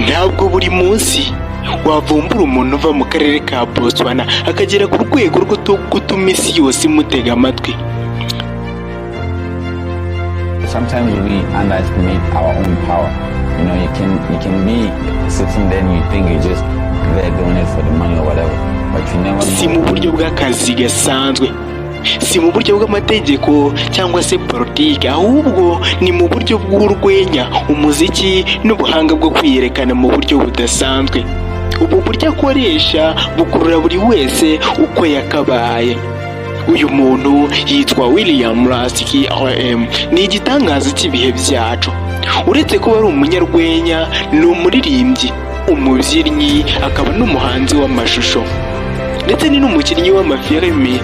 ntabwo buri munsi wavumbura umuntu uva mu karere ka Botswana akagera ku rwego rwo gutuma isi yose imutega amatwi. Sometimes we underestimate our own power. You know, you can be sitting there and you think you're just there doing it for the money or whatever, but you never know. Si mu buryo bw'akazi gasanzwe, si mu buryo bw'amategeko cyangwa se politiki, ahubwo ni mu buryo bw'urwenya, umuziki n'ubuhanga bwo kwiyerekana mu buryo budasanzwe. Ubu buryo akoresha bukurura buri wese uko yakabaye. Uyu muntu yitwa William Lasky RM, ni igitangaza cy'ibihe byacu. Uretse kuba ari umunyarwenya, ni umuririmbyi, umubyinnyi, akaba n'umuhanzi w'amashusho, ndetse ni n'umukinnyi w'amafilimi,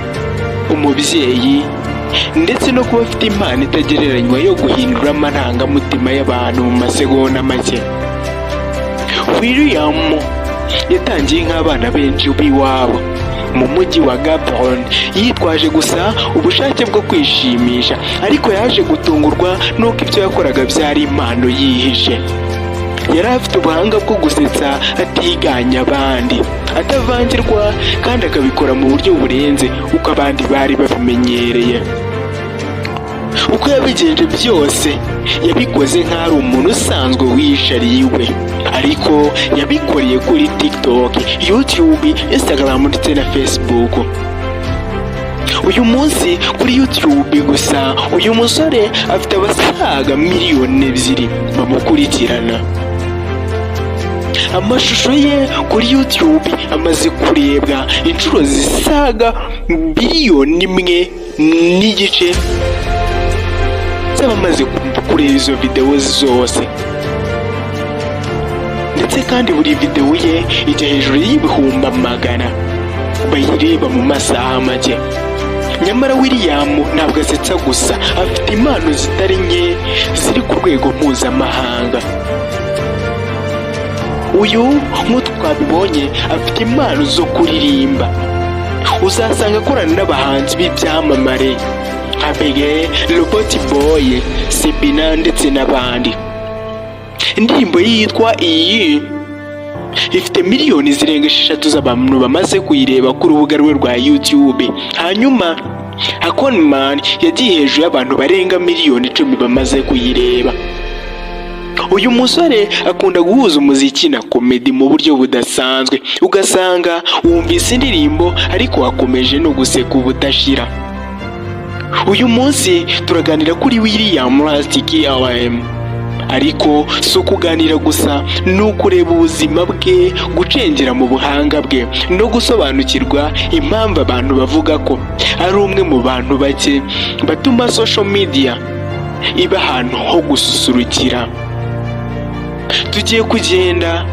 umubyeyi, ndetse no kuba afite impano itagereranywa yo guhindura amarangamutima y'abantu mu masegonda make. William yatangiye nk'abana benshi b'iwabo mu mujyi wa Gaborone, yitwaje gusa ubushake bwo kwishimisha, ariko yaje gutungurwa n'uko ibyo yakoraga byari impano yihishe. Yari afite ubuhanga bwo gusetsa atiganya abandi, atavangirwa, kandi akabikora mu buryo burenze uko abandi bari babimenyereye. Uko yabigenje byose yabikoze nk'ari umuntu usanzwe wishariye iwe, ariko yabikoreye kuri TikTok, YouTube, Instagram ndetse na Facebook. Uyu munsi kuri YouTube gusa uyu musore afite abasaga miliyoni 2 bamukurikirana. Amashusho ye kuri YouTube amaze kurebwa inshuro zisaga 1.5 biliyoni z'abamaze kureba izo videwo zose, ndetse kandi buri videwo ye ijya hejuru y'ibihumbi 100 bayireba mu masaha make. Nyamara William ntabwo asetsa gusa, afite impano zitari nke ziri ku rwego mpuzamahanga. Uyu nk'uko twabibonye afite impano zo kuririmba, uzasanga akorana n'abahanzi b'ibyamamare nka Bege, Robot Boy, Sebina ndetse n'abandi. Indirimbo yitwa Iyi ifite miliyoni zirenga 6 z'abantu bamaze kuyireba ku rubuga rwe rwa YouTube. Hanyuma Akonman yagiye hejuru y'abantu barenga miliyoni 10 bamaze kuyireba. Uyu musore akunda guhuza umuziki na komedi mu buryo budasanzwe, ugasanga wumvise indirimbo ariko wakomeje no guseka ubudashira. Uyu munsi turaganira kuri William Lasky RM, ariko si ukuganira gusa, ni ukureba ubuzima bwe, gucengera mu buhanga bwe no gusobanukirwa impamvu abantu bavuga ko ari umwe mu bantu bake batuma social media iba ahantu ho gususurukira. Tugiye kugenda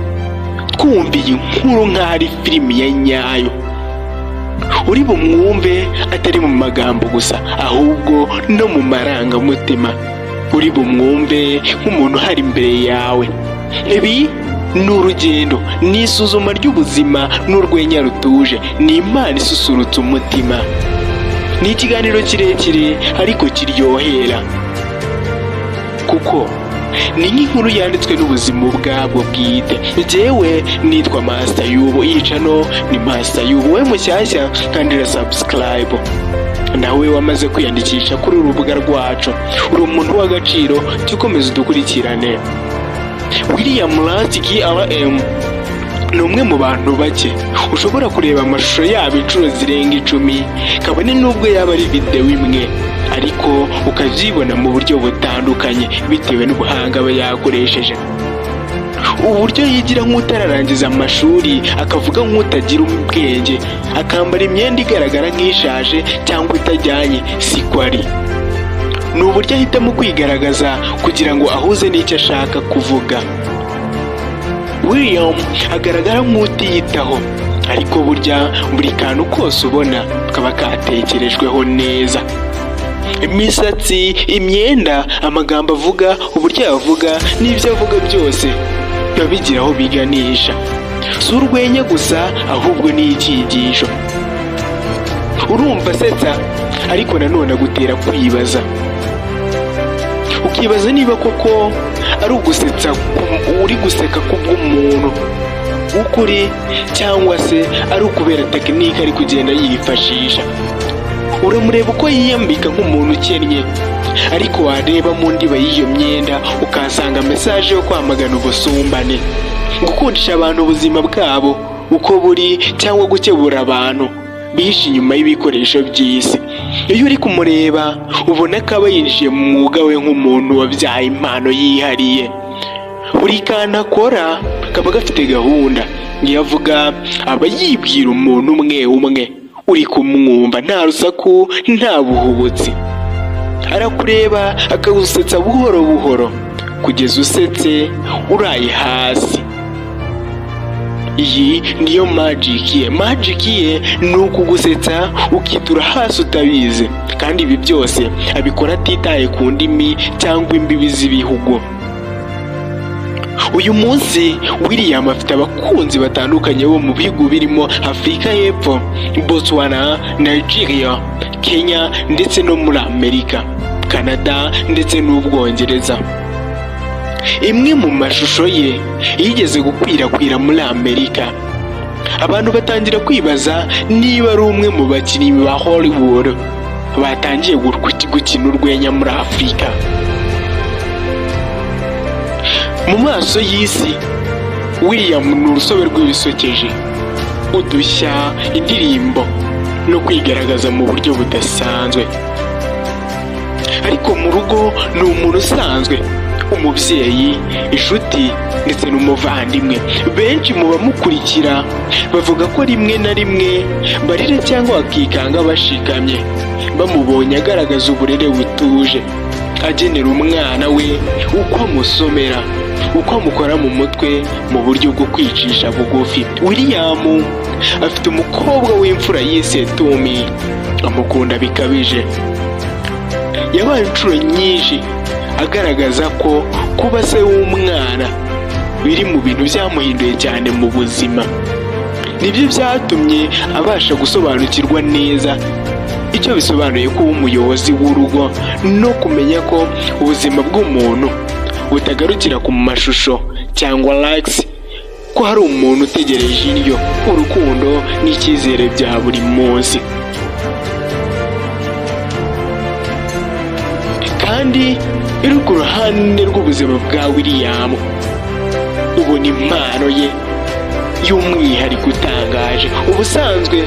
twumva iyi nkuru nk'ari filimi ya nyayo, uri bumwumve atari mu magambo gusa, ahubwo no mu marangamutima. Uri bumwumve nk'umuntu hari imbere yawe. Ibi ni urugendo, ni isuzuma ry'ubuzima n'urwenya rutuje, ni impano isusurutsa umutima. Ni ikiganiro kirekire ariko kiryohera, kuko ni nk'inkuru yanditswe n'ubuzima ubwabwo bwite. Njyewe nitwa Master Yubo, yicano ni Master Yubo. We mushyashya kandi subscribe, nawe wamaze kwiyandikisha kuri urubuga rwacu, uri umuntu w'agaciro, tukomeze udukurikirane. William Lasky RM ni umwe mu bantu bake ushobora kureba amashusho yabo inshuro zirenga 10, kabone n'ubwo yaba ari videwo imwe, ariko ukazibona mu buryo butandukanye bitewe n'ubuhanga aba yakoresheje. Uburyo yigira nk'utararangiza amashuri, akavuga nk'utagira ubwenge, akambara imyenda igaragara nk'ishaje cyangwa itajyanye, siko ari. Ni uburyo ahitamo kwigaragaza kugira ngo ahuze n'icyo ashaka kuvuga. William agaragara nk'utiyitaho, ariko burya buri kantu kose ubona kaba katekerejweho neza. Imisatsi, imyenda, amagambo avuga, uburyo yavuga n'ibyo avuga byose biba bigira aho biganisha. Si urwenya gusa, ahubwo ni icyigisho. Urumva asetsa, ariko nanone agutera kwibaza, ukibaza niba koko ari ugusetsa, uri guseka kubw'umuntu ukuri cyangwa se ari ukubera tekinike ari kugenda yifashisha. Uramureba uko yiyambika nk'umuntu ukennye, ariko wareba mu ndiba y'iyo myenda ukahasanga mesaje yo kwamagana ubusumbane, gukundisha abantu ubuzima bwabo uko buri cyangwa gukebura abantu bihishe inyuma y'ibikoresho by'isi. Iyo uri kumureba ubona ko aba yinjiye mu mwuga we nk'umuntu wabyaye impano yihariye. Buri kantu akora kaba gafite gahunda. Iyo avuga aba yibwira umuntu umwe umwe uri kumwumva, nta rusaku nta buhubutsi. Arakureba akagusetsa buhoro buhoro kugeza usetse uraye hasi. Iyi niyo magic ye. Magic ye ni ukugusetsa ukitura hasi utabizi, kandi ibi byose abikora atitaye ku ndimi cyangwa imbibi z'ibihugu. Uyu munsi William afite abakunzi batandukanye bo mu bihugu birimo Afurika y'Epfo, Botswana, Nigeria, Kenya ndetse no muri Amerika, Canada ndetse n'Ubwongereza. Imwe mu mashusho ye yigeze gukwirakwira muri Amerika. Abantu batangira kwibaza niba ari umwe mu bakinnyi ba Hollywood batangiye gukina urwenya muri Afurika. Mu maso y'isi, William ni urusobe rw'ibisokeje, udushya, indirimbo no kwigaragaza mu buryo budasanzwe. Ariko mu rugo ni umuntu usanzwe, umubyeyi, inshuti ndetse n'umuvandimwe. Benshi mu bamukurikira bavuga ko rimwe na rimwe barira cyangwa bakikanga bashikamye bamubonye agaragaza uburere butuje, agenera umwana we uko amusomera, uko amukora mu mutwe mu buryo bwo kwicisha bugufi. William afite umukobwa w'imfura yise Tommy, amukunda bikabije. Yabaye inshuro nyinshi agaragaza ko kuba se w'umwana biri mu bintu byamuhinduye cyane mu buzima. Nibyo byatumye abasha gusobanukirwa neza icyo bisobanuye kuba umuyobozi w'urugo no kumenya ko ubuzima bw'umuntu butagarukira ku mashusho cyangwa likes, ko hari umuntu utegereje indyo, urukundo n'icyizere bya buri munsi. Kandi iri ku ruhande rw'ubuzima bwa William, ubona impano ye y'umwihariko utangaje. Ubusanzwe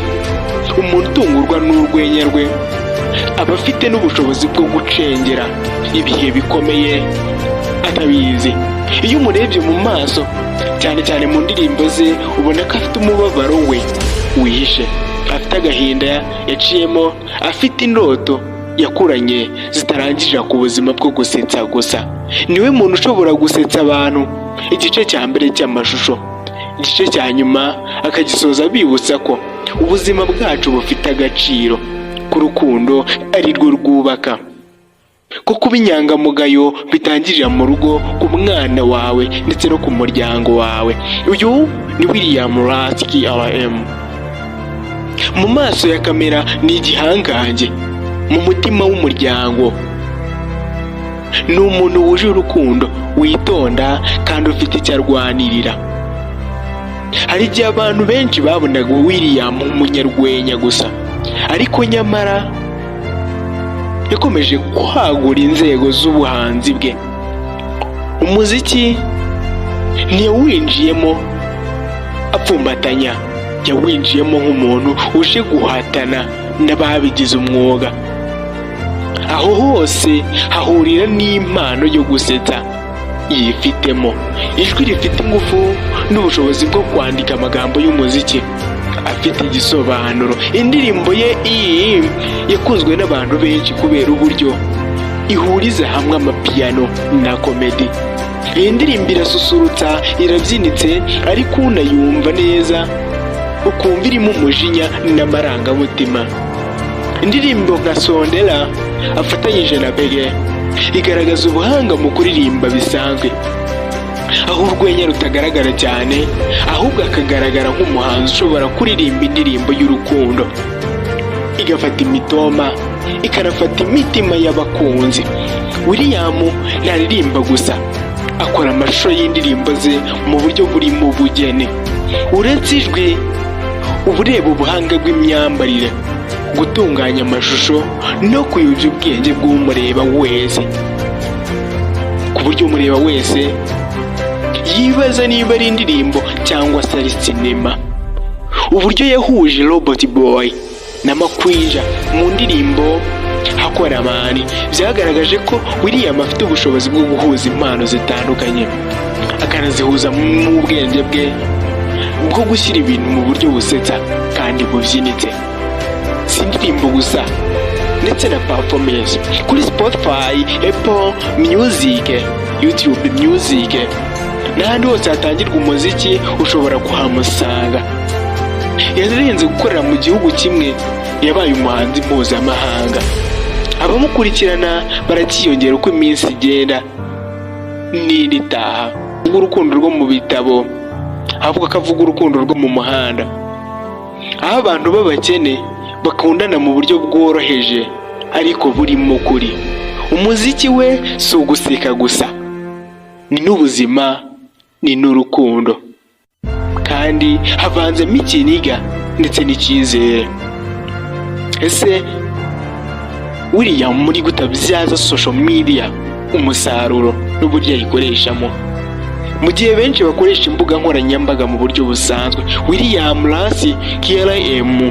umuntu utungurwa n'urwenya rwe aba afite n'ubushobozi bwo gucengera ibihe bikomeye atabizi. Iyo umurebye mu maso, cyane cyane mu ndirimbo ze, ubona ko afite umubabaro we wihishe, afite agahinda yaciyemo, afite indoto yakuranye zitarangirira ku buzima bwo gusetsa gusa. Niwe muntu ushobora gusetsa abantu igice cya mbere cy'amashusho, igice cya nyuma akagisoza bibutsa ko ubuzima bwacu bufite agaciro, ko urukundo ari rwo rwubaka, ko kuba inyangamugayo bitangirira mu rugo, ku mwana wawe ndetse no ku muryango wawe. Uyu ni William Lasky RM. Mu maso ya kamera ni igihangange, mu mutima w'umuryango ni umuntu wuje urukundo, witonda kandi ufite icyo arwanirira. Hari igihe abantu benshi babonaga William nk'umunyarwenya gusa, ariko nyamara yakomeje kwagura inzego z'ubuhanzi bwe. Umuziki ntiyawinjiyemo apfumbatanya, yawinjiyemo nk'umuntu uje guhatana n'ababigize umwuga. Aho hose hahurira n'impano yo gusetsa yifitemo, ijwi rifite ingufu n'ubushobozi bwo kwandika amagambo y'umuziki afite igisobanuro. Indirimbo ye iyi yakunzwe n'abantu benshi kubera uburyo ihuriza hamwe amapiyano na komedi. Iyi ndirimbo irasusurutsa, irabyinitse, ariko unayumva neza ukumva irimo umujinya n'amarangamutima. Indirimbo nka Sondela afatanyije na Bege igaragaza ubuhanga mu kuririmba bisanzwe, aho urwenya rutagaragara cyane, ahubwo akagaragara nk'umuhanzi ushobora kuririmba indirimbo y'urukundo, igafata imitoma, ikanafata imitima y'abakunzi. William ntaririmba gusa, akora amashusho y'indirimbo ze mu buryo burimo ubugeni. Uretse ijwi, uba ureba ubuhanga bw'imyambarire, gutunganya amashusho no kuyobya ubwenge bw'umureba wese, ku buryo umureba wese yibaza niba ari indirimbo cyangwa se ari sinema. Uburyo yahuje Robot Boy na Makwija mu ndirimbo Hakoramani byagaragaje ko William afite ubushobozi bwo guhuza impano zitandukanye, akanazihuza mu bwenge bwe bwo gushyira ibintu mu buryo busetsa kandi bubyinitse. Si indirimbo gusa ndetse na performance kuri Spotify, Apple Music, YouTube Music n'ahandi hose hatangirwa umuziki ushobora kuhamusanga. Yarenze gukorera mu gihugu kimwe, yabaye umuhanzi mpuzamahanga. Abamukurikirana barakiyongera uko iminsi igenda n'indi itaha. Urukundo rwo mu bitabo, avuga ko avuga urukundo rwo mu muhanda, aho abantu b'abakene bakundana mu buryo bworoheje ariko burimo kuri. Umuziki we si uguseka gusa, ni n'ubuzima, ni n'urukundo, kandi havanzemo ikiniga ndetse n'icyizere. Ese William muri gutabyaza social media umusaruro n'uburyo ayikoreshamo? Mu gihe benshi bakoresha imbuga nkoranyambaga mu buryo busanzwe, William Rasi KLM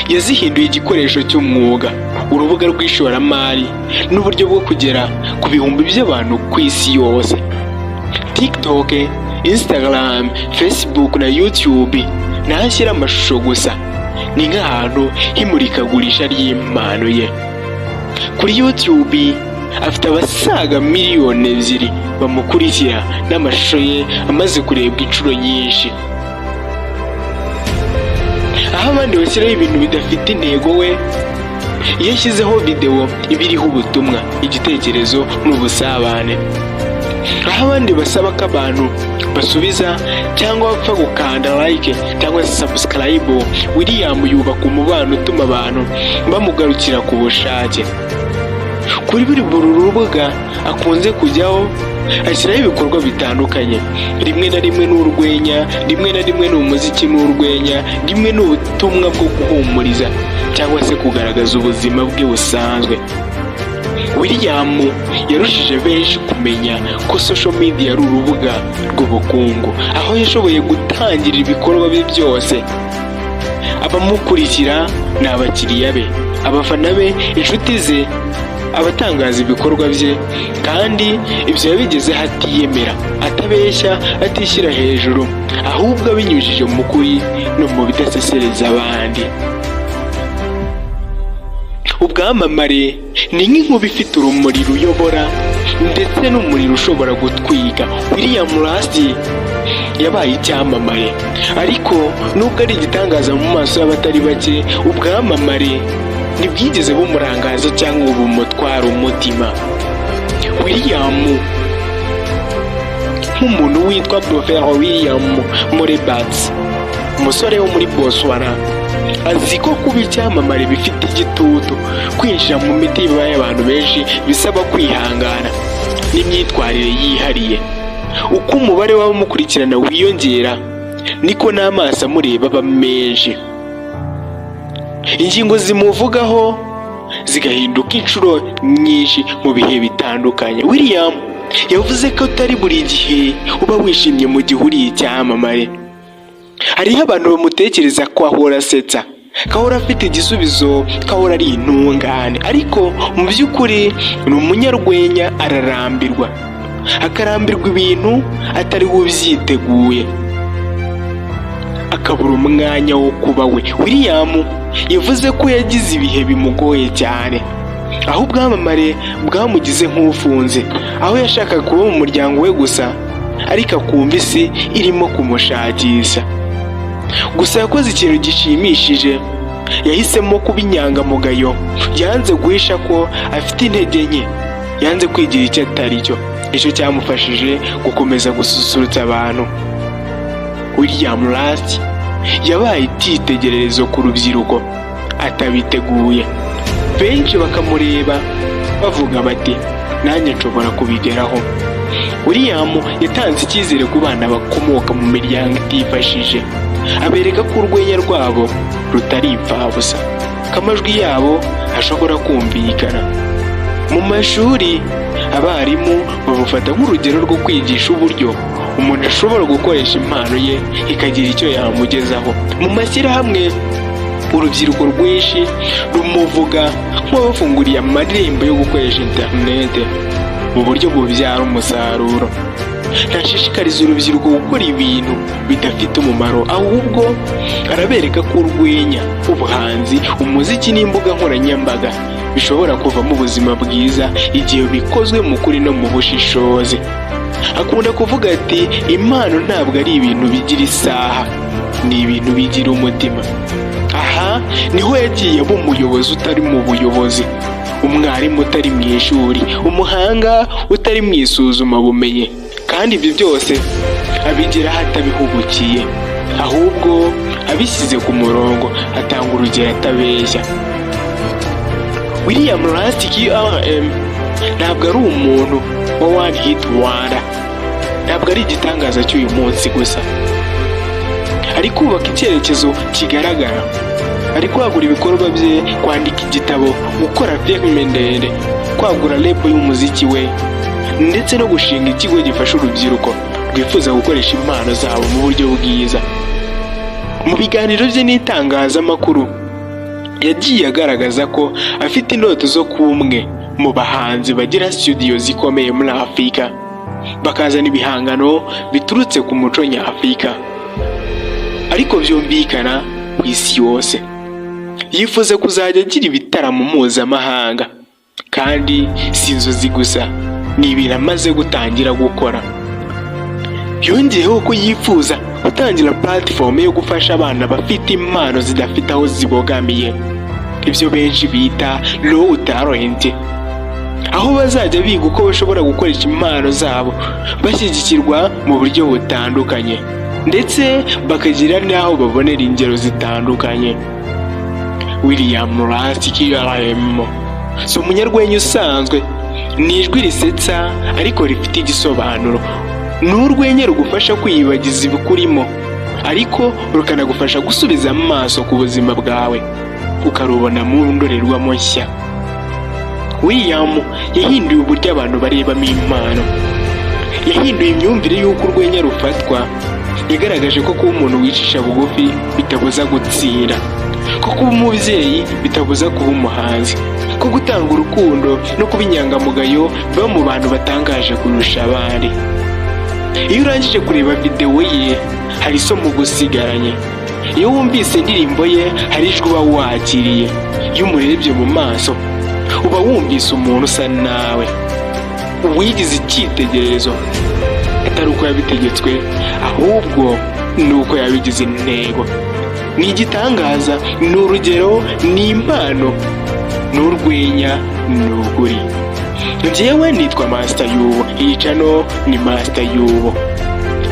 yazihinduye igikoresho cy'umwuga, urubuga rw'ishoramari n'uburyo bwo kugera ku bihumbi by'abantu ku isi yose. TikTok, Instagram, Facebook na YouTube ntashyira amashusho gusa, ni nk'ahantu h'imurikagurisha ry'impano ye. Kuri YouTube afite abasaga miliyoni 2 bamukurikira n'amashusho ye amaze kurebwa inshuro nyinshi. Aho abandi bashyiraho ibintu bidafite intego, we yashyizeho video ibiriho ubutumwa, igitekerezo n'ubusabane. Aho abandi basaba ko abantu basubiza cyangwa bapfa gukanda like cyangwa subscribe, William yubaka umubano utuma abantu bamugarukira ku bushake. Kuri buri rubuga akunze kujyaho ashyiraho ibikorwa bitandukanye, rimwe na rimwe n'urwenya, rimwe na rimwe n'umuziki n'urwenya, rimwe n'ubutumwa bwo guhumuriza cyangwa se kugaragaza ubuzima bwe busanzwe. William yarushije benshi kumenya ko social media ari urubuga rw'ubukungu, aho yashoboye gutangirira ibikorwa bye byose. Abamukurikira ni abakiriya be, abafana be, inshuti ze, abatangaza ibikorwa bye, kandi ibyo yabigeze hatiyemera, atabeshya, atishyira hejuru, ahubwo abinyujije mu kuri no mu bidasesereza abandi. Ubwamamare ni nk'inkuba ifite urumuri ruyobora ndetse n'umuriro ushobora gutwika. William Rasi yabaye icyamamare, ariko nubwo ari igitangaza mu maso y'abatari bake, ubwamamare ntibwigeze bumurangaza cyangwa bumutwara umutima. William nk'umuntu witwa Professor William Morebats, umusore wo muri Botswana, azi ko kuba icyamamare bifite igitutu, kwinjira mu mitima y'abantu benshi bisaba kwihangana n'imyitwarire yihariye. Uko umubare w'abamukurikirana wiyongera, niko n'amaso amureba aba menshi, ingingo zimuvugaho zigahinduka inshuro nyinshi mu bihe bitandukanye. William yavuze ko atari buri gihe uba wishimye mu gihe uri icyamamare. Hariho abantu bamutekereza ko ahora asetsa, kahora afite igisubizo, kahora ari intungane, ariko mu by'ukuri ni umunyarwenya. Ararambirwa, akarambirwa ibintu atari we ubyiteguye, akabura umwanya wo kuba we. William yavuze ko yagize ibihe bimugoye cyane, aho ubwamamare bwamugize nk'ufunze, aho yashakaga kuba mu muryango we gusa, ariko akumva isi irimo kumushakisha. Gusa yakoze ikintu gishimishije, yahisemo kuba inyangamugayo, yanze guhisha ko afite intege nke, yanze kwigira icyo atari cyo. Icyo cyamufashije gukomeza gususurutsa abantu. William Rasi yabaye icyitegererezo ku rubyiruko atabiteguye. Benshi bakamureba bavuga bati nanjye nshobora kubigeraho. William yatanze icyizere ku bana bakomoka mu miryango itifashije, abereka ko urwenya rwabo rutari impfabusa, ko amajwi yabo ashobora kumvikana. Mu mashuri, abarimu bamufata nk'urugero rwo kwigisha uburyo umuntu ashobora gukoresha impano ye ikagira icyo yamugezaho. Mu mashyirahamwe, urubyiruko rwinshi rumuvuga nk'abafunguriye amarembo yo gukoresha interinete mu buryo bubyara umusaruro. Ntashishikariza urubyiruko gukora ibintu bidafite umumaro, ahubwo arabereka ko urwenya, ubuhanzi, umuziki n'imbuga nkoranyambaga bishobora kuvamo ubuzima bwiza igihe bikozwe mu kuri no mu bushishozi. Akunda kuvuga ati impano ntabwo ari ibintu bigira isaha, ni ibintu bigira umutima. Aha niho yagiye aba umuyobozi utari mu buyobozi, umwarimu utari mu ishuri, umuhanga utari mu isuzumabumenyi, kandi ibyo byose abigeraho atabihubukiye, ahubwo abishyize ku murongo, atanga urugero atabeshya. William Rusty QRM ntabwo ari umuntu wa one hit wonder, ntabwo ari igitangaza cy'uyu munsi gusa. Ari kubaka icyerekezo kigaragara, ari kwagura ibikorwa bye, kwandika igitabo, gukora filime ndende, kwagura label y'umuziki we, ndetse no gushinga ikigo gifasha urubyiruko rwifuza gukoresha impano zabo mu buryo bwiza. Mu biganiro bye n'itangazamakuru, yagiye agaragaza ko afite indoto zo kuba umwe mu bahanzi bagira studio zikomeye muri Afurika, bakazana ibihangano biturutse ku muco nyafurika, ariko byumvikana ku isi yose. Yifuza kuzajya agira ibitaramo mpuzamahanga, kandi si inzozi gusa, ni ibintu amaze gutangira gukora. Yongeyeho ko yifuza gutangira platform yo gufasha abana bafite impano zidafite aho zibogamiye, ibyo benshi bita low talent, aho bazajya biga uko bashobora gukoresha impano zabo bashyigikirwa mu buryo butandukanye, ndetse bakagira n'aho babonera ingero zitandukanye. William Rusty QRM si umunyarwenya usanzwe, ni ijwi risetsa ariko rifite igisobanuro. Ni urwenya rugufasha kwiyibagiza ibikurimo, ariko rukanagufasha gusubiza amaso ku buzima bwawe, ukarubona mu ndorerwamo nshya. William yahinduye uburyo abantu barebamo impano, yahinduye imyumvire y'uko urwenya rufatwa. Yagaragaje ko kuba umuntu wicisha bugufi bitabuza gutsinda, ko kuba umubyeyi bitabuza kuba umuhanzi, ko gutanga urukundo no kuba inyangamugayo biba mu bantu batangaje kurusha abandi. Iyo urangije kureba videwo ye, hari isomo gusigaranye. Iyo wumvise indirimbo ye, hari ijwi uba wakiriye. Iyo umurebye mu maso, uba wumvise umuntu usa nawe, uwigize icyitegererezo, atari uko yabitegetswe, ahubwo ni uko yabigize intego. Ni igitangaza, ni urugero, ni impano, ni urwenya, ni ukuri. Njyewe nitwa Master Yubo, iyi channel ni Master Yubo.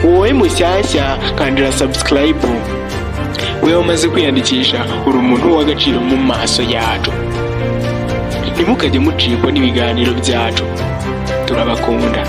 Wowe mushyashya kandira subscribe, wewe umaze kwiyandikisha uri umuntu w'agaciro mu maso yacu. Ntimukajye mucikwa n'ibiganiro byacu, turabakunda.